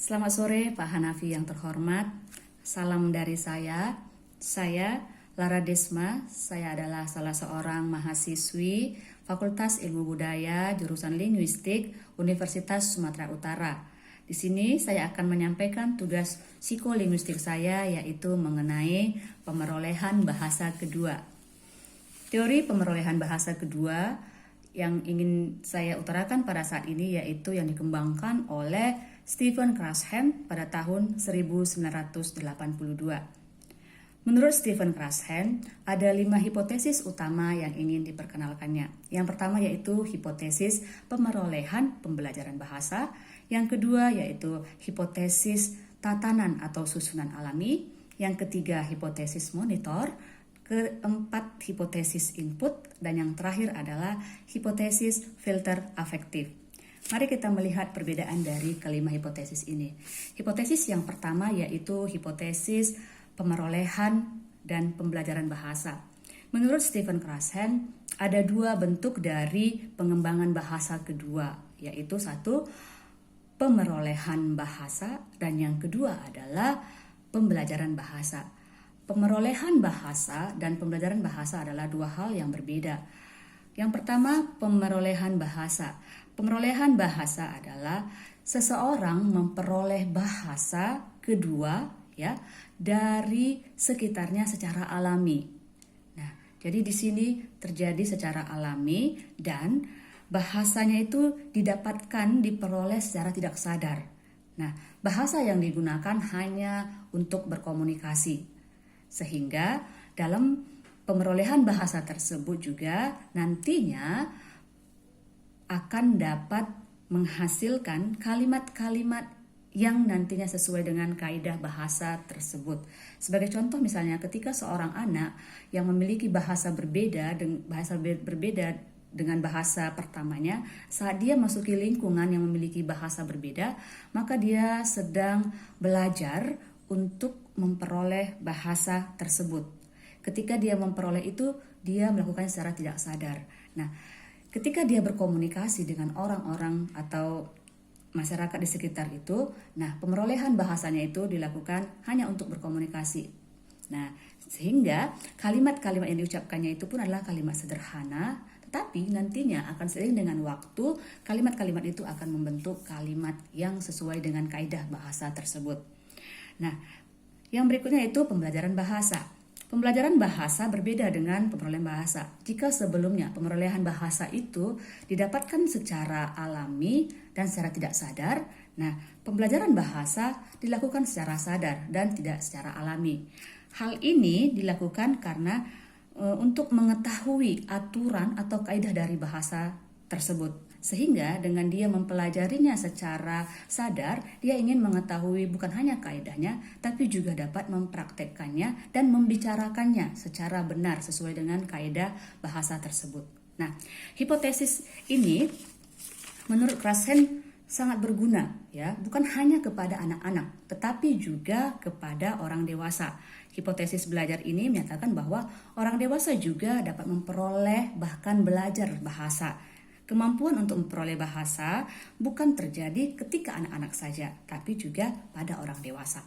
Selamat sore Pak Hanafi yang terhormat. Salam dari saya Lara Desma. Saya adalah salah seorang mahasiswi Fakultas Ilmu Budaya jurusan Linguistik Universitas Sumatera Utara. Di sini saya akan menyampaikan tugas psikolinguistik saya, yaitu mengenai pemerolehan bahasa kedua. Teori pemerolehan bahasa kedua yang ingin saya utarakan pada saat ini yaitu yang dikembangkan oleh Stephen Krashen pada tahun 1982. Menurut Stephen Krashen, ada 5 hipotesis utama yang ingin diperkenalkannya. Yang pertama yaitu hipotesis pemerolehan pembelajaran bahasa. Yang kedua yaitu hipotesis tatanan atau susunan alami. Yang ketiga hipotesis monitor. Keempat hipotesis input. Dan yang terakhir adalah hipotesis filter afektif. Mari kita melihat perbedaan dari kelima hipotesis ini. Hipotesis yang pertama yaitu hipotesis pemerolehan dan pembelajaran bahasa. Menurut Stephen Krashen, ada 2 bentuk dari pengembangan bahasa kedua, yaitu satu, pemerolehan bahasa, dan yang kedua adalah pembelajaran bahasa. Pemerolehan bahasa dan pembelajaran bahasa adalah 2 hal yang berbeda. Yang pertama, pemerolehan bahasa. Pemerolehan bahasa adalah seseorang memperoleh bahasa kedua dari sekitarnya secara alami. Nah, jadi di sini terjadi secara alami dan bahasanya itu didapatkan, diperoleh secara tidak sadar. Nah, bahasa yang digunakan hanya untuk berkomunikasi. Sehingga dalam pemerolehan bahasa tersebut juga nantinya akan dapat menghasilkan kalimat-kalimat yang nantinya sesuai dengan kaidah bahasa tersebut. Sebagai contoh misalnya ketika seorang anak yang memiliki bahasa berbeda dengan bahasa pertamanya, saat dia masuki lingkungan yang memiliki bahasa berbeda, maka dia sedang belajar untuk memperoleh bahasa tersebut. Ketika dia memperoleh itu, dia melakukan secara tidak sadar. Nah, ketika dia berkomunikasi dengan orang-orang atau masyarakat di sekitar itu, nah pemerolehan bahasanya itu dilakukan hanya untuk berkomunikasi. Nah, sehingga kalimat-kalimat yang diucapkannya itu pun adalah kalimat sederhana, tetapi nantinya akan seiring dengan waktu, kalimat-kalimat itu akan membentuk kalimat yang sesuai dengan kaidah bahasa tersebut. Nah, yang berikutnya itu pembelajaran bahasa. Pembelajaran bahasa berbeda dengan pemerolehan bahasa. Jika sebelumnya pemerolehan bahasa itu didapatkan secara alami dan secara tidak sadar, nah pembelajaran bahasa dilakukan secara sadar dan tidak secara alami. Hal ini dilakukan karena untuk mengetahui aturan atau kaidah dari bahasa tersebut. Sehingga dengan dia mempelajarinya secara sadar, dia ingin mengetahui bukan hanya kaidahnya, tapi juga dapat mempraktekkannya dan membicarakannya secara benar sesuai dengan kaidah bahasa tersebut. Nah, hipotesis ini menurut Krashen sangat berguna, bukan hanya kepada anak-anak, tetapi juga kepada orang dewasa. Hipotesis belajar ini menyatakan bahwa orang dewasa juga dapat memperoleh bahkan belajar bahasa. Kemampuan untuk memperoleh bahasa bukan terjadi ketika anak-anak saja, tapi juga pada orang dewasa.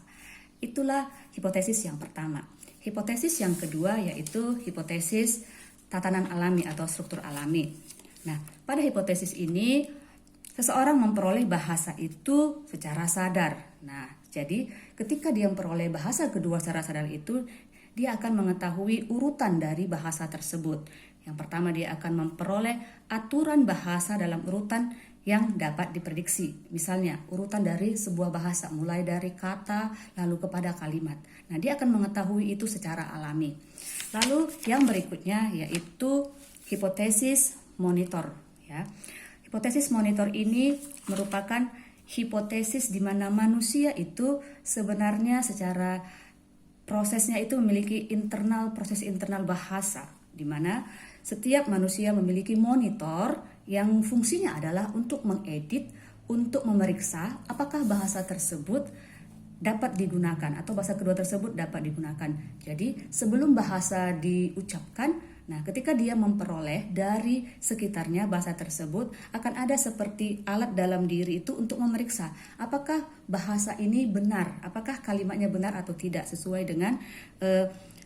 Itulah hipotesis yang pertama. Hipotesis yang kedua yaitu hipotesis tatanan alami atau struktur alami. Nah, pada hipotesis ini seseorang memperoleh bahasa itu secara sadar. Nah, jadi ketika dia memperoleh bahasa kedua secara sadar itu, dia akan mengetahui urutan dari bahasa tersebut. Yang pertama, dia akan memperoleh aturan bahasa dalam urutan yang dapat diprediksi. Misalnya, urutan dari sebuah bahasa, mulai dari kata lalu kepada kalimat. Nah, dia akan mengetahui itu secara alami. Lalu yang berikutnya yaitu hipotesis monitor. Hipotesis monitor ini merupakan hipotesis di mana manusia itu sebenarnya secara prosesnya itu memiliki proses internal bahasa, di mana setiap manusia memiliki monitor yang fungsinya adalah untuk mengedit, untuk memeriksa apakah bahasa tersebut dapat digunakan atau bahasa kedua tersebut dapat digunakan. Jadi sebelum bahasa diucapkan, Nah, ketika dia memperoleh dari sekitarnya bahasa tersebut, akan ada seperti alat dalam diri itu untuk memeriksa apakah bahasa ini benar, apakah kalimatnya benar atau tidak sesuai dengan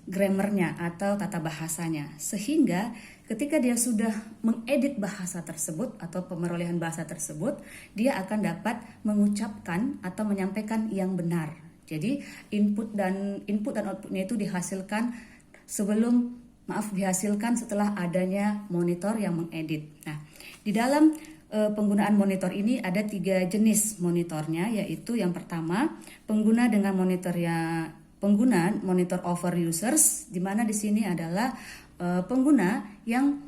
grammarnya atau tata bahasanya. Sehingga ketika dia sudah mengedit bahasa tersebut atau pemerolehan bahasa tersebut, dia akan dapat mengucapkan atau menyampaikan yang benar. Jadi input dan outputnya itu dihasilkan setelah adanya monitor yang mengedit. Nah, di dalam penggunaan monitor ini ada 3 jenis monitornya, yaitu yang pertama pengguna monitor over users, di mana di sini adalah pengguna yang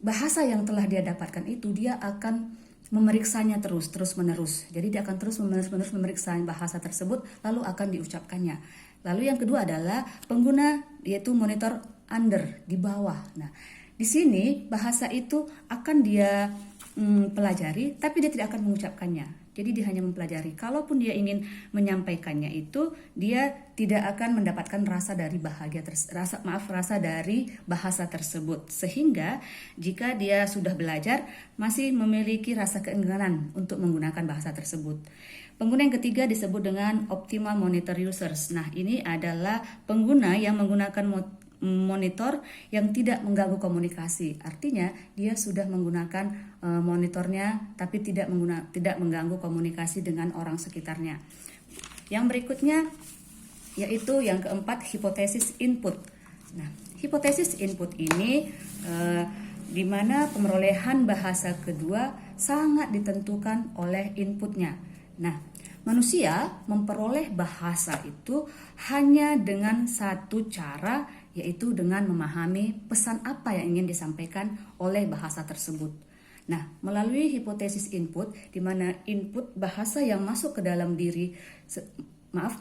bahasa yang telah dia dapatkan itu dia akan memeriksanya terus menerus. Jadi dia akan terus menerus memeriksa bahasa tersebut lalu akan diucapkannya. Lalu yang kedua adalah pengguna yaitu monitor under, di bawah. Nah, di sini bahasa itu akan dia pelajari tapi dia tidak akan mengucapkannya. Jadi dia hanya mempelajari. Kalaupun dia ingin menyampaikannya itu, dia tidak akan mendapatkan rasa dari bahasa tersebut. Sehingga jika dia sudah belajar, masih memiliki rasa keengganan untuk menggunakan bahasa tersebut. Pengguna yang ketiga disebut dengan optimal monitor users. Nah, ini adalah pengguna yang menggunakan monitor yang tidak mengganggu komunikasi. Artinya dia sudah menggunakan monitornya tapi tidak mengganggu komunikasi dengan orang sekitarnya. Yang berikutnya yaitu yang keempat, hipotesis input. Nah, hipotesis input ini di mana pemerolehan bahasa kedua sangat ditentukan oleh inputnya. Nah, manusia memperoleh bahasa itu hanya dengan satu cara, yaitu dengan memahami pesan apa yang ingin disampaikan oleh bahasa tersebut. Nah, melalui hipotesis input, di mana input bahasa yang masuk ke dalam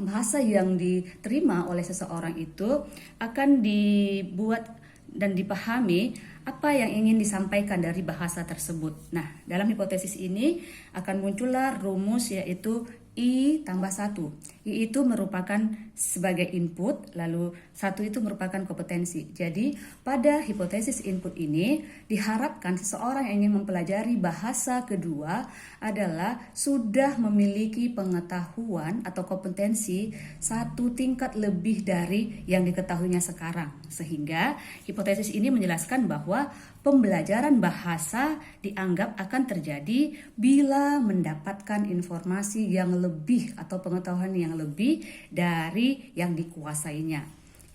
bahasa yang diterima oleh seseorang itu akan dibuat dan dipahami apa yang ingin disampaikan dari bahasa tersebut. Nah, dalam hipotesis ini akan muncullah rumus yaitu I tambah 1. I itu merupakan sebagai input, lalu 1 itu merupakan kompetensi. Jadi, pada hipotesis input ini diharapkan seseorang yang ingin mempelajari bahasa kedua adalah sudah memiliki pengetahuan atau kompetensi 1 tingkat lebih dari yang diketahuinya sekarang. Sehingga hipotesis ini menjelaskan bahwa pembelajaran bahasa dianggap akan terjadi bila mendapatkan informasi yang lebih atau pengetahuan yang lebih dari yang dikuasainya.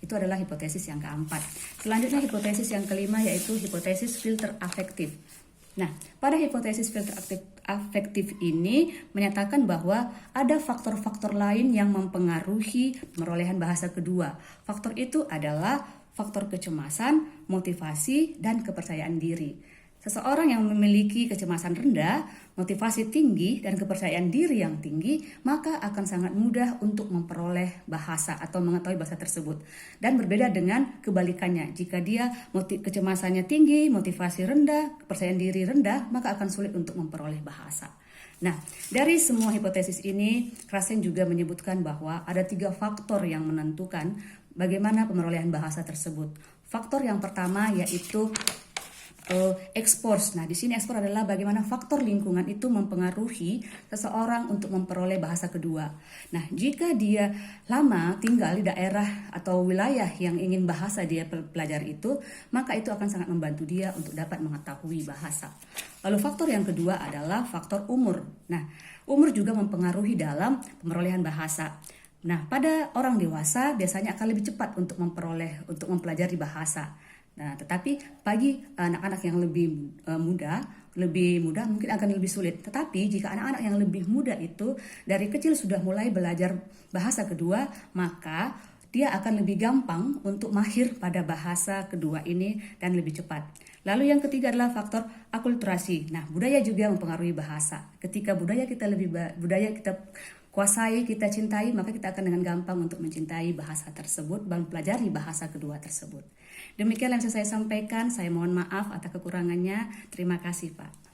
Itu adalah hipotesis yang keempat. Selanjutnya hipotesis yang kelima yaitu hipotesis filter afektif. Nah, pada hipotesis filter afektif ini menyatakan bahwa ada faktor-faktor lain yang mempengaruhi pemerolehan bahasa kedua. Faktor itu adalah faktor kecemasan, motivasi, dan kepercayaan diri. Seseorang yang memiliki kecemasan rendah, motivasi tinggi, dan kepercayaan diri yang tinggi, maka akan sangat mudah untuk memperoleh bahasa atau mengetahui bahasa tersebut. Dan berbeda dengan kebalikannya, jika dia kecemasannya tinggi, motivasi rendah, kepercayaan diri rendah, maka akan sulit untuk memperoleh bahasa. Nah, dari semua hipotesis ini, Krasen juga menyebutkan bahwa ada 3 faktor yang menentukan bagaimana pemerolehan bahasa tersebut. Faktor yang pertama yaitu expose. Nah, di sini expose adalah bagaimana faktor lingkungan itu mempengaruhi seseorang untuk memperoleh bahasa kedua. Nah, jika dia lama tinggal di daerah atau wilayah yang ingin bahasa dia pelajari itu, maka itu akan sangat membantu dia untuk dapat mengetahui bahasa. Lalu faktor yang kedua adalah faktor umur. Nah, umur juga mempengaruhi dalam pemerolehan bahasa. Nah, pada orang dewasa biasanya akan lebih cepat untuk mempelajari bahasa. Nah, tetapi bagi anak-anak yang lebih muda mungkin akan lebih sulit. Tetapi jika anak-anak yang lebih muda itu dari kecil sudah mulai belajar bahasa kedua, maka dia akan lebih gampang untuk mahir pada bahasa kedua ini dan lebih cepat. Lalu yang ketiga adalah faktor akulturasi. Nah, budaya juga mempengaruhi bahasa. Ketika budaya kita kuasai, kita cintai, maka kita akan dengan gampang untuk mencintai bahasa tersebut dan mempelajari bahasa kedua tersebut. Demikian yang bisa saya sampaikan. Saya mohon maaf atas kekurangannya. Terima kasih, Pak.